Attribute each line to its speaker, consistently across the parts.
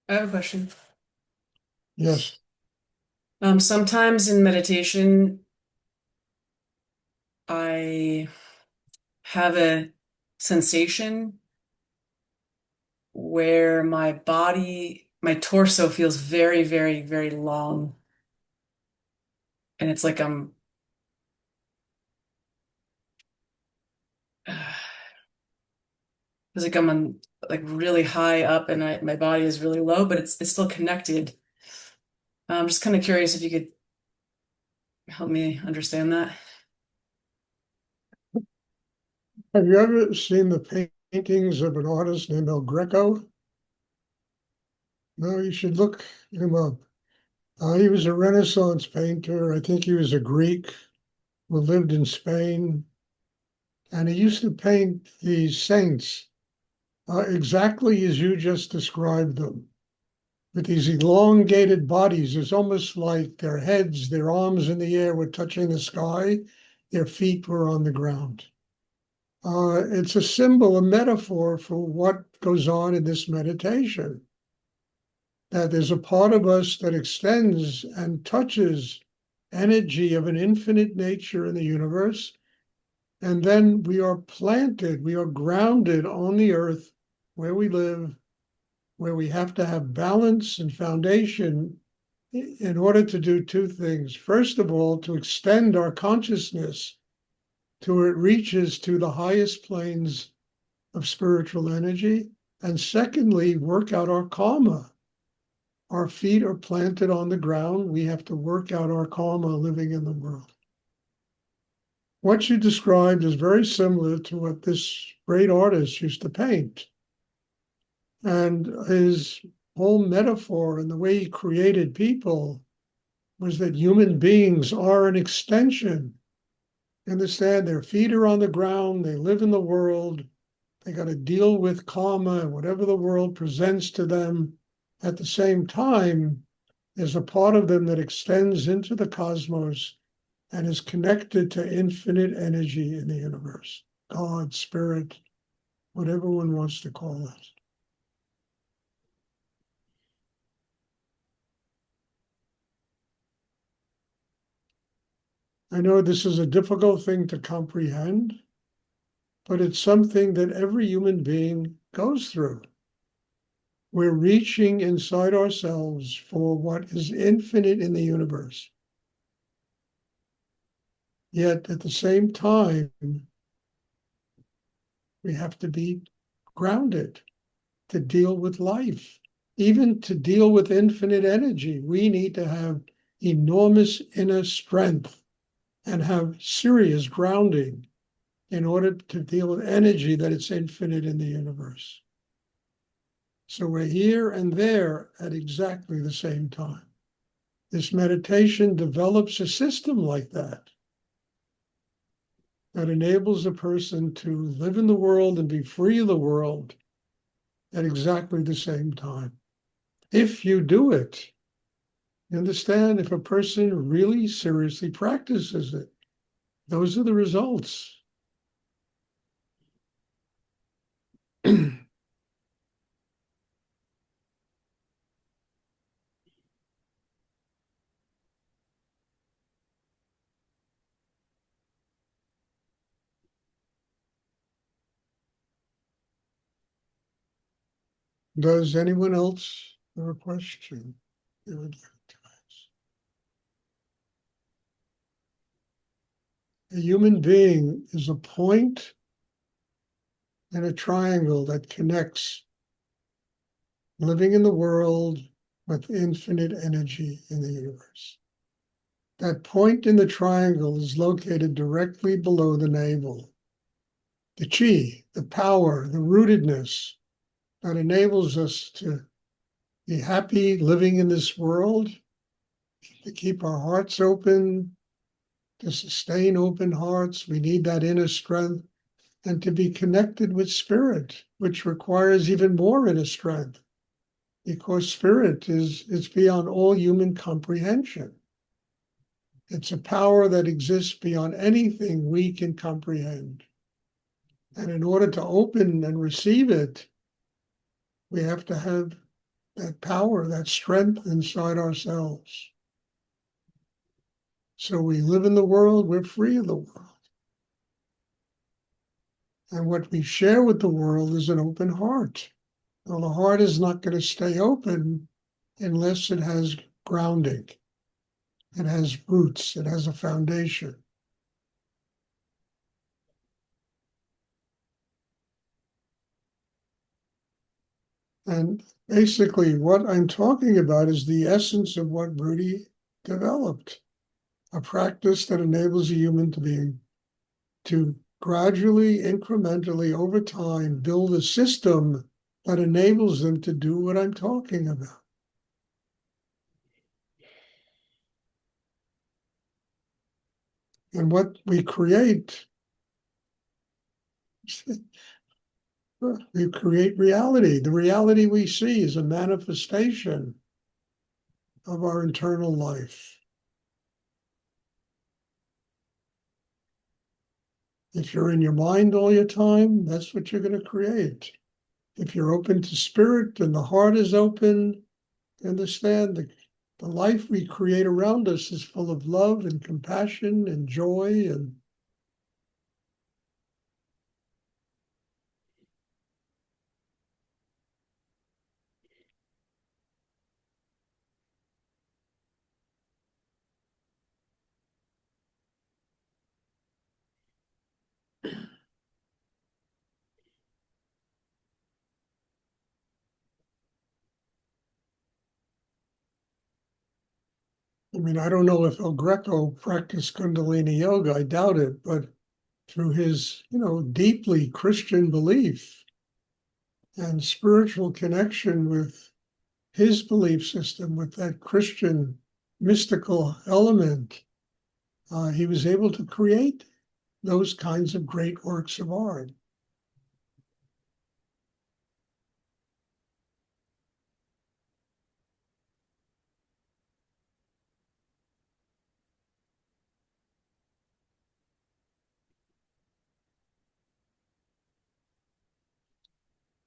Speaker 1: I have a question.
Speaker 2: Yes.
Speaker 1: Sometimes in meditation, I have a sensation where my torso feels very, very, very long. And it's like it's like I'm on like really high up and my body is really low, but it's still connected. I'm just kind of curious if you could help me understand that.
Speaker 2: Have you ever seen the paintings of an artist named El Greco? No, you should look him up. He was a Renaissance painter. I think he was a Greek who lived in Spain. And he used to paint these saints exactly as you just described them, with these elongated bodies. It's almost like their heads, their arms in the air were touching the sky, their feet were on the ground. It's a symbol, a metaphor for what goes on in this meditation. That there's a part of us that extends and touches energy of an infinite nature in the universe. And then we are planted, we are grounded on the earth where we live, where we have to have balance and foundation in order to do two things. First of all, to extend our consciousness to where it reaches to the highest planes of spiritual energy. And secondly, work out our karma. Our feet are planted on the ground. We have to work out our karma living in the world. What you described is very similar to what this great artist used to paint. And his whole metaphor and the way he created people was that human beings are an extension. Understand, their feet are on the ground, they live in the world, they got to deal with karma and whatever the world presents to them. At the same time, there's a part of them that extends into the cosmos and is connected to infinite energy in the universe, God, spirit, whatever one wants to call it. I know this is a difficult thing to comprehend, but it's something that every human being goes through. We're reaching inside ourselves for what is infinite in the universe. Yet at the same time, we have to be grounded to deal with life. Even to deal with infinite energy, we need to have enormous inner strength and have serious grounding in order to deal with energy that is infinite in the universe. So we're here and there at exactly the same time. This meditation develops a system like that that enables a person to live in the world and be free of the world at exactly the same time. If you do it, you understand, if a person really seriously practices it, those are the results. Does anyone else have a question they would like to ask? A human being is a point in a triangle that connects living in the world with infinite energy in the universe. That point in the triangle is located directly below the navel. The chi, the power, the rootedness that enables us to be happy living in this world, to keep our hearts open, to sustain open hearts. We need that inner strength and to be connected with spirit, which requires even more inner strength because spirit is it's beyond all human comprehension. It's a power that exists beyond anything we can comprehend. And in order to open and receive it, we have to have that power, that strength inside ourselves. So we live in the world, we're free of the world. And what we share with the world is an open heart. Well, the heart is not going to stay open unless it has grounding, it has roots, it has a foundation. And basically, what I'm talking about is the essence of what Rudy developed, a practice that enables a human being to gradually, incrementally, over time, build a system that enables them to do what I'm talking about. And what we create, we create reality. The reality we see is a manifestation of our internal life. If you're in your mind all your time, that's what you're going to create. If you're open to spirit and the heart is open, understand the life we create around us is full of love and compassion and joy. And I mean, I don't know if El Greco practiced Kundalini yoga, I doubt it, but through his, deeply Christian belief and spiritual connection with his belief system, with that Christian mystical element, he was able to create those kinds of great works of art.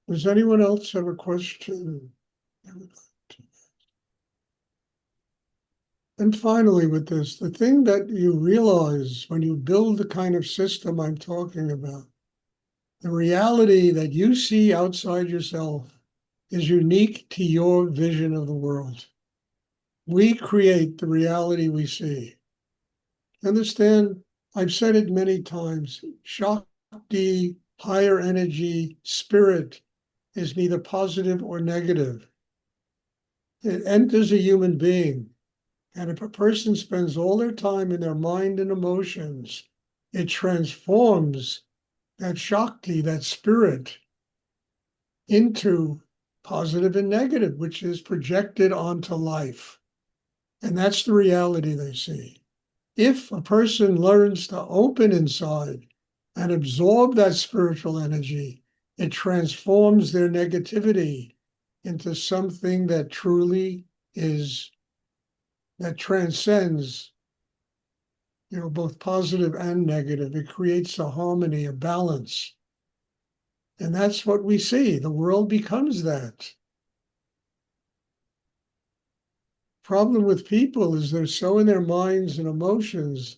Speaker 2: Does anyone else have a question? And finally, with this, the thing that you realize when you build the kind of system I'm talking about, the reality that you see outside yourself is unique to your vision of the world. We create the reality we see. Understand, I've said it many times, Shakti, higher energy, spirit is neither positive or negative. It enters a human being. And if a person spends all their time in their mind and emotions, it transforms that Shakti, that spirit, into positive and negative, which is projected onto life. And that's the reality they see. If a person learns to open inside and absorb that spiritual energy, it transforms their negativity into something that truly is, that transcends, both positive and negative. It creates a harmony, a balance. And that's what we see. The world becomes that. Problem with people is they're so in their minds and emotions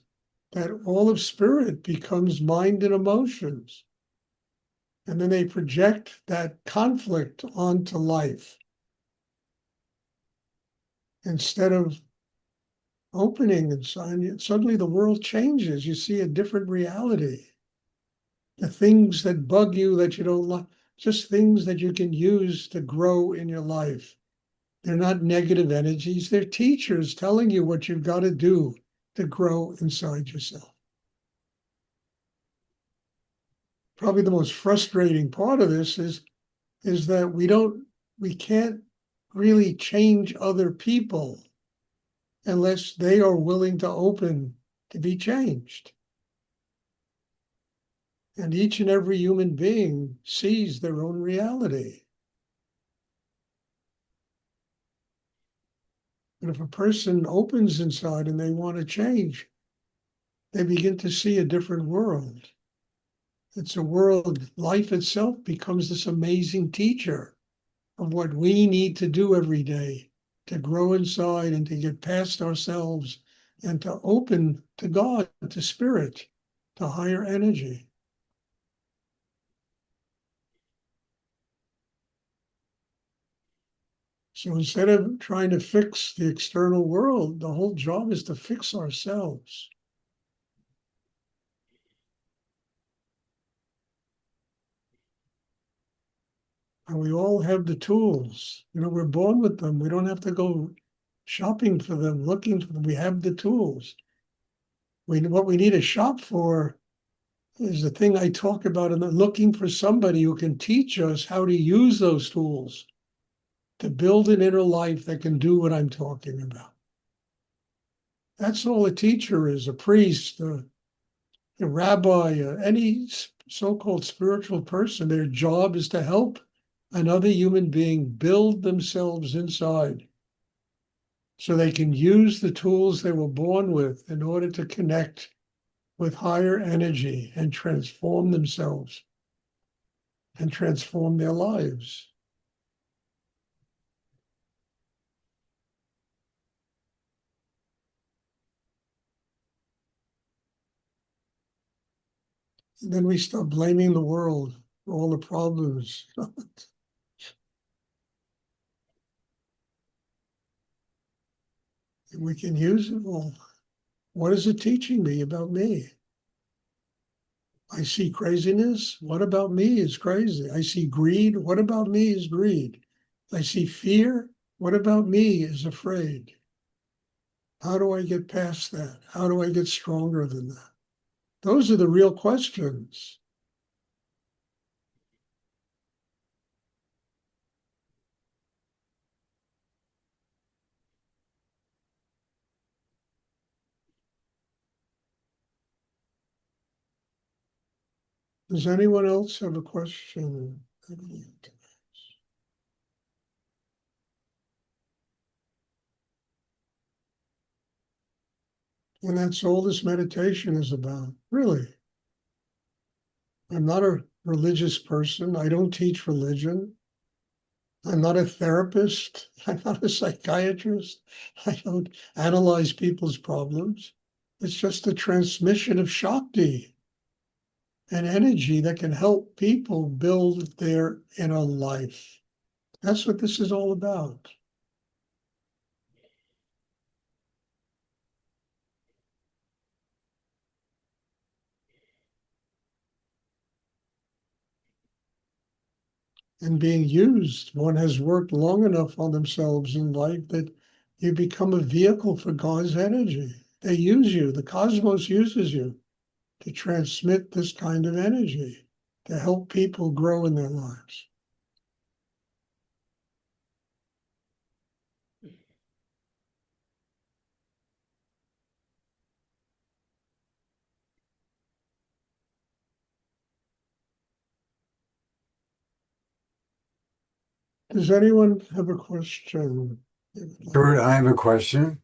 Speaker 2: that all of spirit becomes mind and emotions. And then they project that conflict onto life instead of opening inside. Suddenly the world changes. You see a different reality. The things that bug you that you don't like, just things that you can use to grow in your life. They're not negative energies. They're teachers telling you what you've got to do to grow inside yourself. Probably the most frustrating part of this is that we can't really change other people unless they are willing to open to be changed. And each and every human being sees their own reality. And if a person opens inside and they want to change, they begin to see a different world. It's a world, life itself becomes this amazing teacher. of what we need to do every day to grow inside and to get past ourselves and to open to God, to spirit, to higher energy. So instead of trying to fix the external world, the whole job is to fix ourselves. And we all have the tools. We're born with them. We don't have to go shopping for them, looking for them. We have the tools. What we need to shop for is the thing I talk about, and looking for somebody who can teach us how to use those tools to build an inner life that can do what I'm talking about. That's all a teacher is, a priest, a rabbi, any so-called spiritual person. Their job is to help another human being build themselves inside so they can use the tools they were born with in order to connect with higher energy and transform themselves and transform their lives. And then we stop blaming the world for all the problems. We can use it all. What is it teaching me about me? I see craziness. What about me is crazy? I see greed. What about me is greed? I see fear. What about me is afraid? How do I get past that? How do I get stronger than that? Those are the real questions. Does anyone else have a question? And that's all this meditation is about, really. I'm not a religious person. I don't teach religion. I'm not a therapist. I'm not a psychiatrist. I don't analyze people's problems. It's just a transmission of Shakti and energy that can help people build their inner life. That's what this is all about. And being used, one has worked long enough on themselves in life that you become a vehicle for God's energy. They use you. The cosmos uses you to transmit this kind of energy to help people grow in their lives. Does anyone have a question?
Speaker 3: Stuart, I have a question.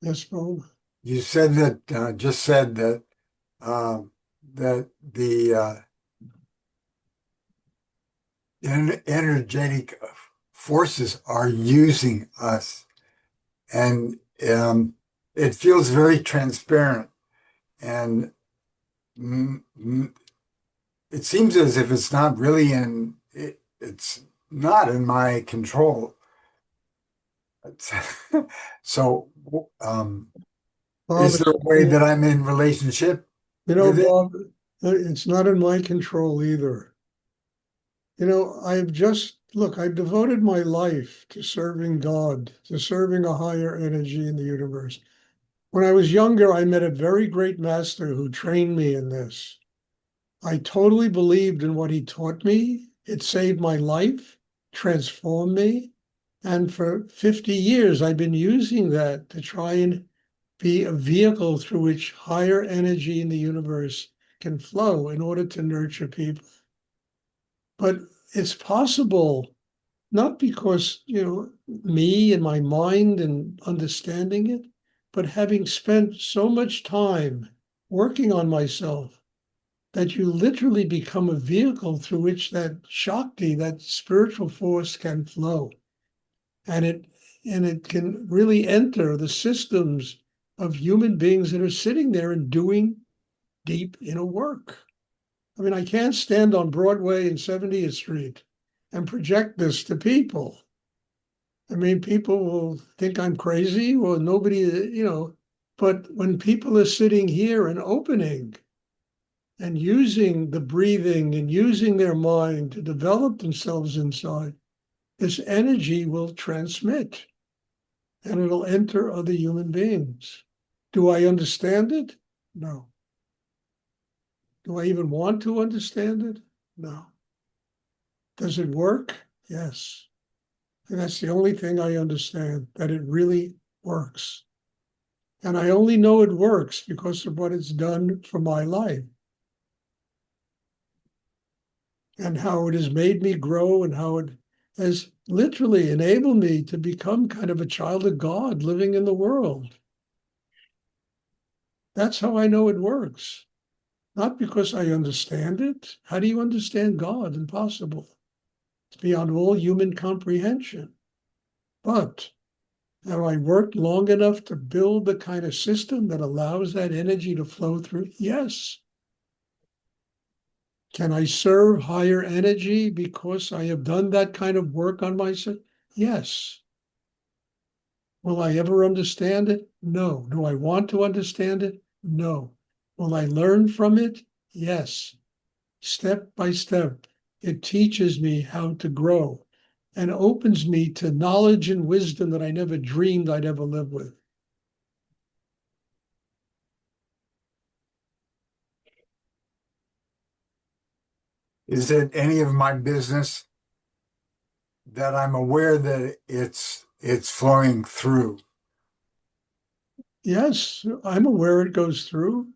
Speaker 2: Yes, Bob?
Speaker 3: You said that, just said that, um, that the energetic forces are using us, and it feels very transparent, and mm, mm, it seems as if it's not really it's not in my control. So,
Speaker 2: Bob,
Speaker 3: is there a way that I'm in relationship with it?
Speaker 2: Bob, it's not in my control either. I've devoted my life to serving God, to serving a higher energy in the universe. When I was younger, I met a very great master who trained me in this. I totally believed in what he taught me. It saved my life, transformed me. And for 50 years, I've been using that to try and be a vehicle through which higher energy in the universe can flow in order to nurture people. But it's possible, not because, me and my mind and understanding it, but having spent so much time working on myself that you literally become a vehicle through which that Shakti, that spiritual force, can flow. And it can really enter the systems of human beings that are sitting there and doing deep inner work. I mean, I can't stand on Broadway and 70th Street and project this to people. I mean, people will think I'm crazy or nobody, but when people are sitting here and opening and using the breathing and using their mind to develop themselves inside, this energy will transmit and it'll enter other human beings. Do I understand it? No. Do I even want to understand it? No. Does it work? Yes. And that's the only thing I understand, that it really works. And I only know it works because of what it's done for my life and how it has made me grow and how it has literally enabled me to become kind of a child of God living in the world. That's how I know it works. Not because I understand it. How do you understand God? Impossible. It's beyond all human comprehension. But have I worked long enough to build the kind of system that allows that energy to flow through? Yes. Can I serve higher energy because I have done that kind of work on myself? Yes. Will I ever understand it? No. Do I want to understand it? No. Will I learn from it? Yes. Step by step, it teaches me how to grow and opens me to knowledge and wisdom that I never dreamed I'd ever live with.
Speaker 3: Is it any of my business that I'm aware that it's flowing through?
Speaker 2: Yes, I'm aware it goes through.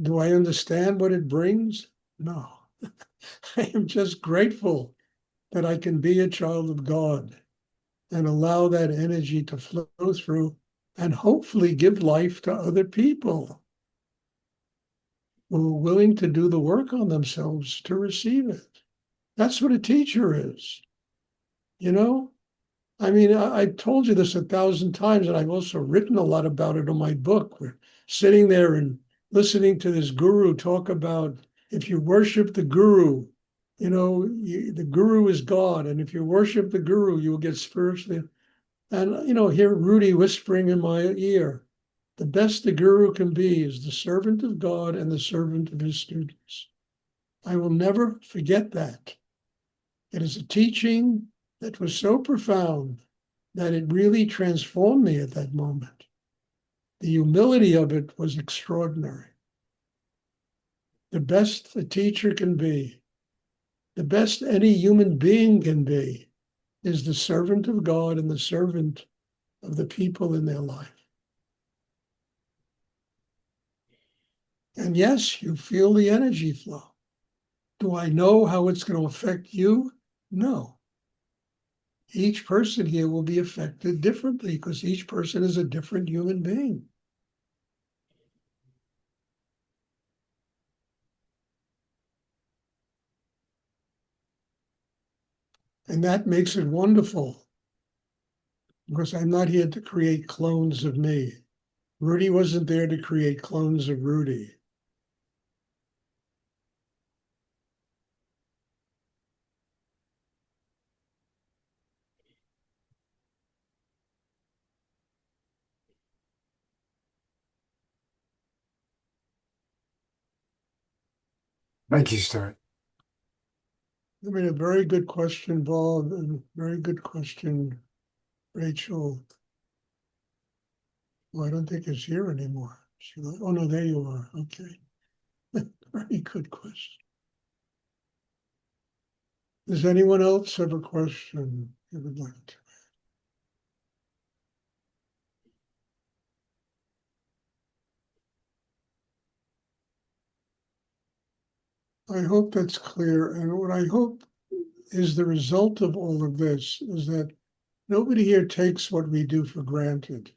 Speaker 2: Do I understand what it brings? No. I am just grateful that I can be a child of God and allow that energy to flow through and hopefully give life to other people who are willing to do the work on themselves to receive it. That's what a teacher is, you know? I mean, I've told you this 1,000 times, and I've also written a lot about it in my book. We're sitting there and listening to this guru talk about if you worship the guru, the guru is God. And if you worship the guru, you will get spiritually. And, hear Rudy whispering in my ear, the best the guru can be is the servant of God and the servant of his students. I will never forget that. It is a teaching that was so profound that it really transformed me at that moment. The humility of it was extraordinary. The best a teacher can be, the best any human being can be, is the servant of God and the servant of the people in their life. And yes, you feel the energy flow. Do I know how it's going to affect you? No. Each person here will be affected differently because each person is a different human being. And that makes it wonderful because I'm not here to create clones of me. Rudy wasn't there to create clones of Rudy.
Speaker 3: Thank you, Stuart.
Speaker 2: I mean, a very good question, Bob, and very good question, Rachel. Well, I don't think it's here anymore. Oh, no, there you are. Okay. Very good question. Does anyone else have a question you would like to? I hope that's clear. And what I hope is the result of all of this is that nobody here takes what we do for granted.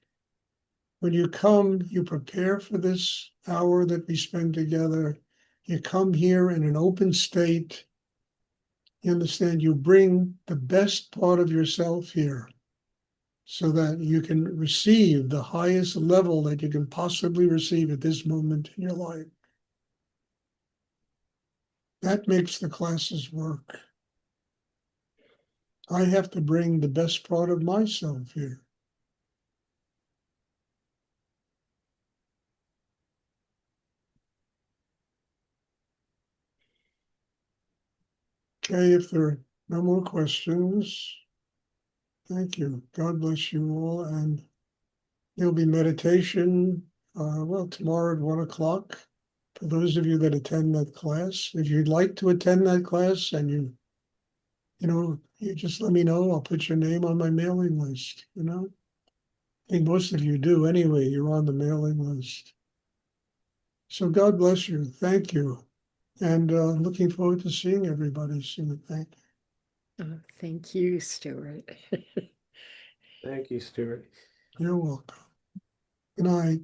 Speaker 2: when you come, you prepare for this hour that we spend together. You come here in an open state. You understand, you bring the best part of yourself here so that you can receive the highest level that you can possibly receive at this moment in your life. That makes the classes work. I have to bring the best part of myself here. Okay, if there are no more questions, thank you. God bless you all. And there'll be meditation, well, tomorrow at 1 o'clock. For those of you that attend that class, if you'd like to attend that class and you just let me know. I'll put your name on my mailing list, I think most of you do anyway. You're on the mailing list. So God bless you. Thank you. And looking forward to seeing everybody soon. Thank
Speaker 4: Thank you, Stuart.
Speaker 5: Thank you, Stuart.
Speaker 2: you. You're welcome. Good night.